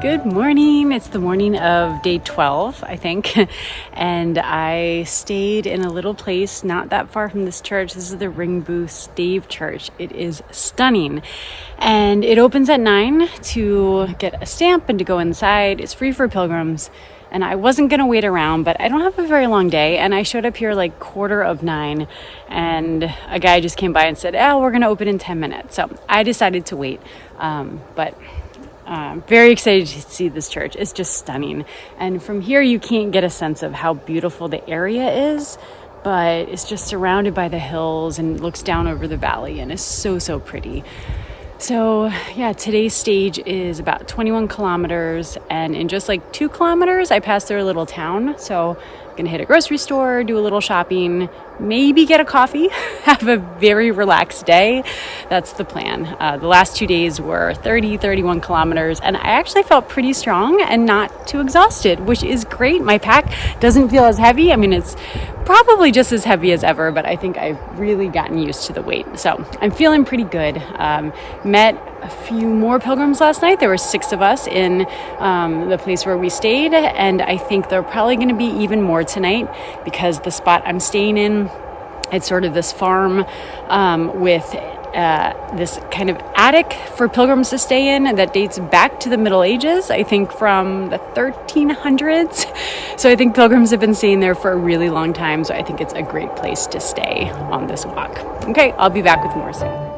Good morning. It's the morning of day 12, I think. And I stayed in a little place not that far from this church. This is the Ringbu Stave Church. It is stunning. And it opens at 9 to get a stamp and to go inside. It's free for pilgrims. And I wasn't going to wait around, but I don't have a very long day. And I showed up here like 8:45. And a guy just came by and said, we're going to open in 10 minutes. So I decided to wait. Very excited to see this church. It's just stunning. And from here, you can't get a sense of how beautiful the area is, but it's just surrounded by the hills and looks down over the valley and is so pretty. So yeah, today's stage is about 21 kilometers, and in just like 2 kilometers, I passed through a little town. So I'm gonna hit a grocery store, do a little shopping, maybe get a coffee, have a very relaxed day. That's the plan. The last 2 days were 31 kilometers, and I actually felt pretty strong and not too exhausted, which is great. My pack doesn't feel as heavy. I mean, it's probably just as heavy as ever, but I think I've really gotten used to the weight. So I'm feeling pretty good. Met a few more pilgrims last night. There were 6 of us in the place where we stayed, and I think there are probably going to be even more tonight because the spot I'm staying in, it's sort of this farm with this kind of attic for pilgrims to stay in that dates back to the Middle Ages, I think from the 1300s. So I think pilgrims have been staying there for a really long time. So I think it's a great place to stay on this walk. Okay, I'll be back with more soon.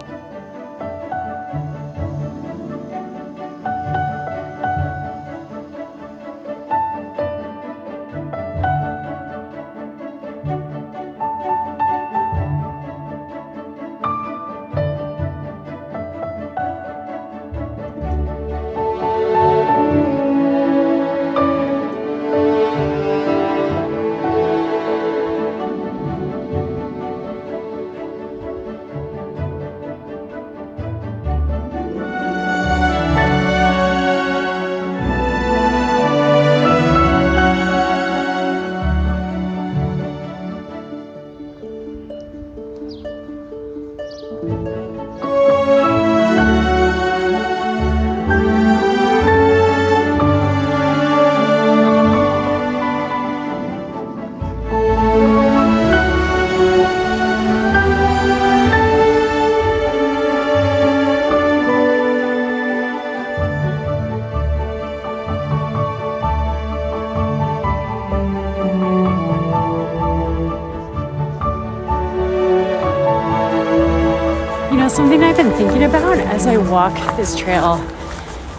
Something I've been thinking about as I walk this trail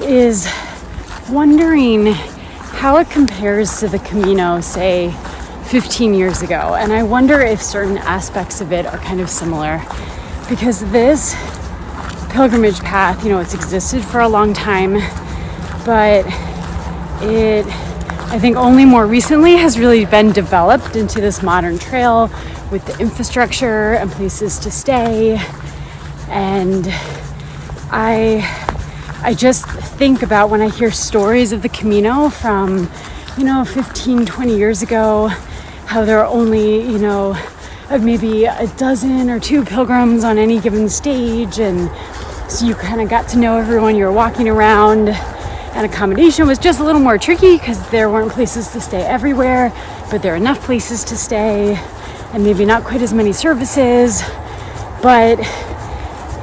is wondering how it compares to the Camino, say, 15 years ago. And I wonder if certain aspects of it are kind of similar, because this pilgrimage path, it's existed for a long time, but it, I think only more recently has really been developed into this modern trail with the infrastructure and places to stay. And I just think about when I hear stories of the Camino from, 15, 20 years ago, how there are only, maybe a dozen or 2 pilgrims on any given stage. And so you kind of got to know everyone you were walking around. And accommodation was just a little more tricky because there weren't places to stay everywhere, but there are enough places to stay and maybe not quite as many services. But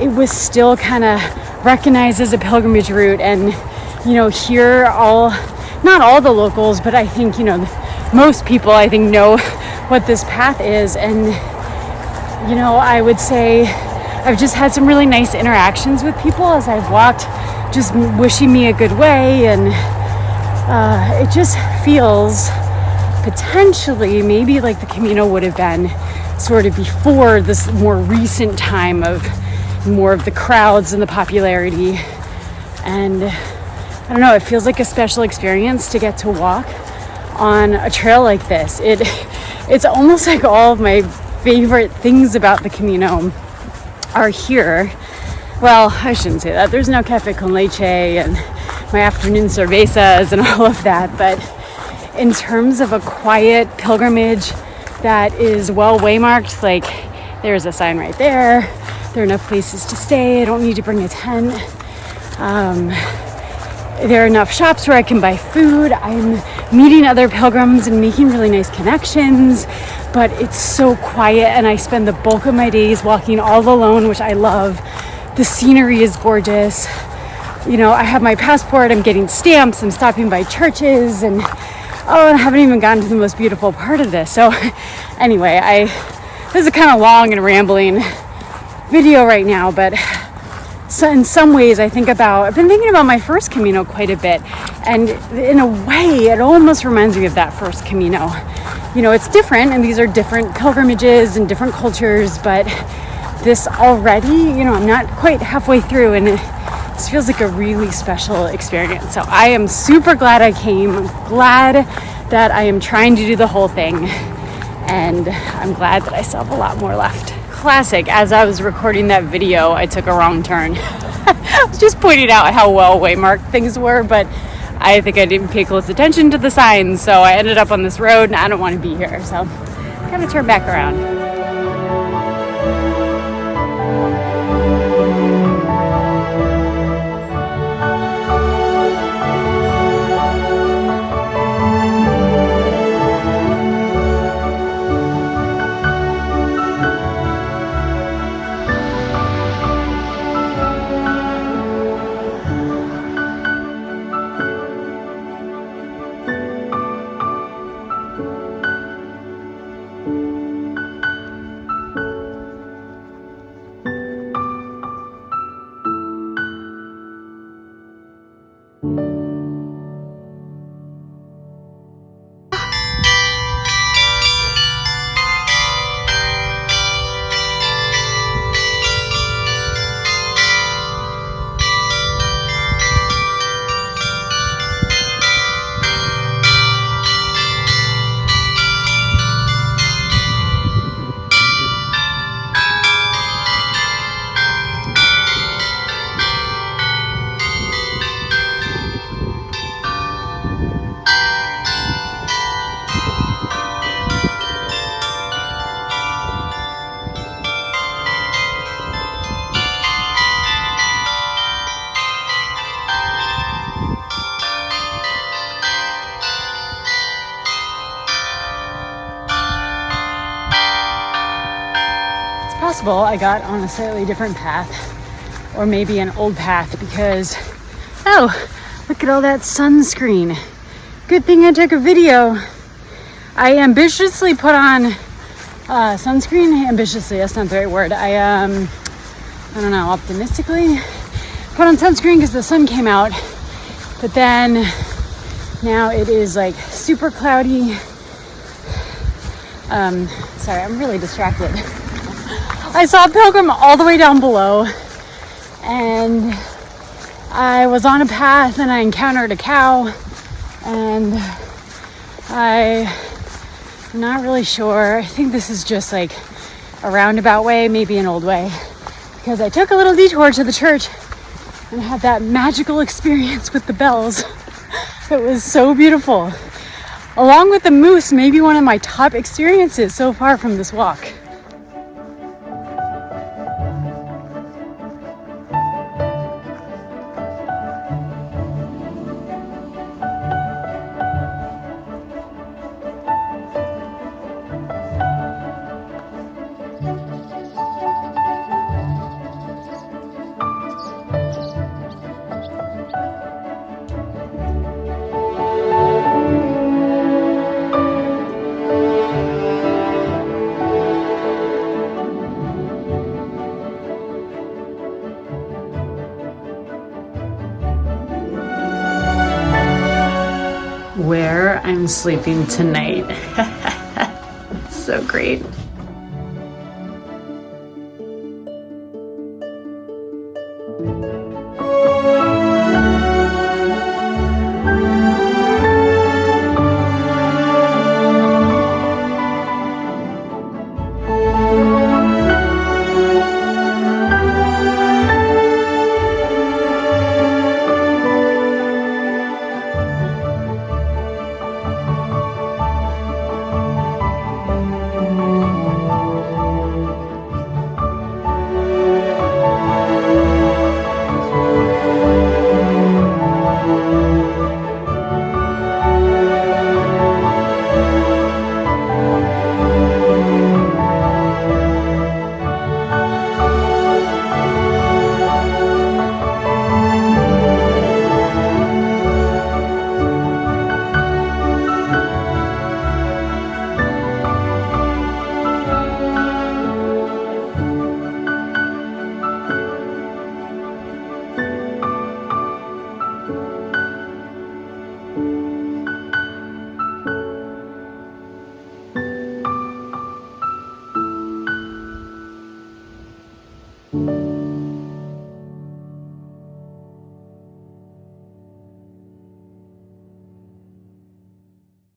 it was still kind of recognized as a pilgrimage route. And, here not all the locals, but I think, most people, I think, know what this path is. And, I would say I've just had some really nice interactions with people as I've walked, just wishing me a good way. And it just feels potentially maybe like the Camino would have been sort of before this more recent time of more of the crowds and the popularity. And I don't know, it feels like a special experience to get to walk on a trail like this. It's almost like all of my favorite things about the Camino are here. Well, I shouldn't say that. There's no cafe con leche and my afternoon cervezas and all of that, but in terms of a quiet pilgrimage that is well waymarked, like there's a sign right there. There are enough places to stay. I don't need to bring a tent. there are enough shops where I can buy food. I'm meeting other pilgrims and making really nice connections, but it's so quiet, and I spend the bulk of my days walking all alone, which I love. The scenery is gorgeous. You know, I have my passport, I'm getting stamps, I'm stopping by churches, and I haven't even gotten to the most beautiful part of this. So anyway, this is a kind of long and rambling video right now, but so in some ways I've been thinking about my first Camino quite a bit, and in a way it almost reminds me of that first Camino. You know, it's different, and these are different pilgrimages and different cultures, but this already, you know, I'm not quite halfway through, and this feels like a really special experience. So I am super glad I came. I'm glad that I am trying to do the whole thing, and I'm glad that I still have a lot more left. Classic, as I was recording that video, I took a wrong turn. I was just pointing out how well waymarked things were, but I think I didn't pay close attention to the signs, so I ended up on this road, and I don't want to be here, so I'm gonna turn back around. Possible I got on a slightly different path, or maybe an old path, because look at all that sunscreen. Good thing I took a video. I ambitiously put on sunscreen. Ambitiously, that's not the right word. I don't know, optimistically put on sunscreen because the sun came out, but then now it is like super cloudy. Sorry, I'm really distracted. I saw a pilgrim all the way down below, and I was on a path and I encountered a cow, and I'm not really sure. I think this is just like a roundabout way, maybe an old way, because I took a little detour to the church and had that magical experience with the bells. It was so beautiful. Along with the moose, maybe one of my top experiences so far from this walk. Where I'm sleeping tonight. So great.